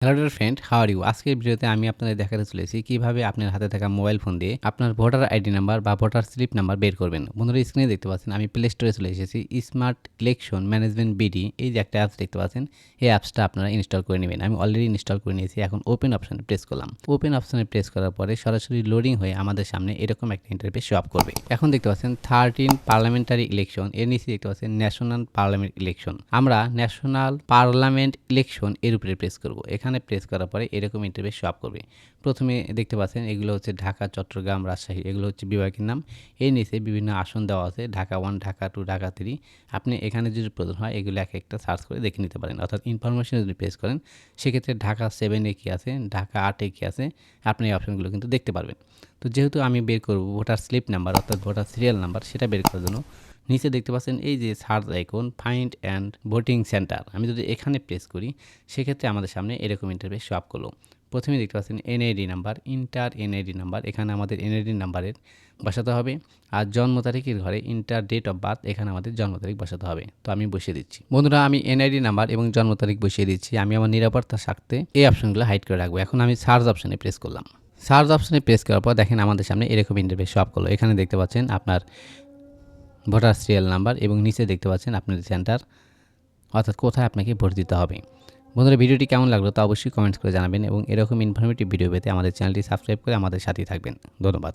Hello dear friend, how are you? আজকের ভিডিওতে আমি আপনাদের দেখাতে চলেছি কিভাবে আপনার হাতে থাকা মোবাইল ফোন দিয়ে আপনার ভোটার আইডি নাম্বার বা ভোটার স্লিপ নাম্বার বের করবেন। বন্ধুরা, স্ক্রিনে দেখতে পাচ্ছেন আমি প্লে স্টোরে চলে এসেছি। স্মার্ট ইলেকশন ম্যানেজমেন্ট বিডি, এই যে একটা অ্যাপস দেখতে পাচ্ছেন, এই অ্যাপসটা আপনারা ইনস্টল করে নেবেন। আমি অলরেডি ইনস্টল করে নিয়েছি। এখন ওপেন অপশানে প্রেস করলাম। ওপেন অপশানে প্রেস করার পরে সরাসরি লোডিং হয়ে আমাদের সামনে এরকম একটা ইন্টারফেস শো আপ করবে। এখন দেখতে পাচ্ছেন 13 পার্লামেন্টারি ইলেকশন, এর নিচে দেখতে পাচ্ছেন ন্যাশনাল পার্লামেন্ট ইলেকশন। আমরা ন্যাশনাল পার্লামেন্ট ইলেকশন এর উপরে প্রেস করব। এখানে প্রেস করার পরে এরকম ইন্টারফেস শো আপ করবে। প্রথমে দেখতে পাচ্ছেন এগুলো হচ্ছে ঢাকা, চট্টগ্রাম, রাজশাহী, এগুলো হচ্ছে বিভাগের নাম। এর নিচে বিভিন্ন আসন দেওয়া আছে, ঢাকা 1, ঢাকা 2, ঢাকা 3। আপনি এখানে যদি প্রয়োজন হয় এগুলো এক একটা সার্চ করে দেখে নিতে পারেন। অর্থাৎ ইনফরমেশন যদি প্রেস করেন সেক্ষেত্রে ঢাকা 7-এ কী আছে, ঢাকা 8-এ কী আছে, আপনি এই অপশনগুলো কিন্তু দেখতে পারবেন। তো যেহেতু আমি বের করব ভোটার স্লিপ নাম্বার অর্থাৎ ভোটার সিরিয়াল নাম্বার, সেটা বের করার জন্য নিচে দেখতে পাচ্ছেন এই যে search icon, find and voting centre, আমি যদি এখানে প্রেস করি সেক্ষেত্রে আমাদের সামনে এরকম ইন্টারফেস শো আপ করলো। প্রথমে দেখতে পাচ্ছেন NID number, inter NID number, এখানে আমাদের এনআইডি নাম্বারের বসাতে হবে। আর জন্ম তারিখের ঘরে ইন্টার ডেট অফ বার্থ, এখানে আমাদের জন্ম তারিখ বসাতে হবে। তো আমি বসিয়ে দিচ্ছি। বন্ধুরা, আমি এনআইডি নাম্বার এবং জন্ম তারিখ বসিয়ে দিচ্ছি। আমি আমার নিরাপত্তার স্বার্থে এই অপশনগুলো হাইড করে রাখবো। এখন আমি সার্চ অপশনে প্রেস করলাম। সার্চ অপশনে প্রেস করার পর দেখেন আমাদের সামনে এরকম ইন্টারফেস শো আপ করলো। এখানে দেখতে পাচ্ছেন আপনার ভোটার সিরিয়াল নাম্বার এবং নিচে দেখতে পাচ্ছেন আপনার সেন্টার, অর্থাৎ কোথায় আপনাকে ভোট দিতে হবে। বন্ধুরা, ভিডিওটি কেমন লাগলো তা অবশ্যই কমেন্টস করে জানাবেন এবং এরকম ইনফরমেটিভ ভিডিও পেতে আমাদের চ্যানেলটি সাবস্ক্রাইব করে আমাদের সাথেই থাকবেন। ধন্যবাদ।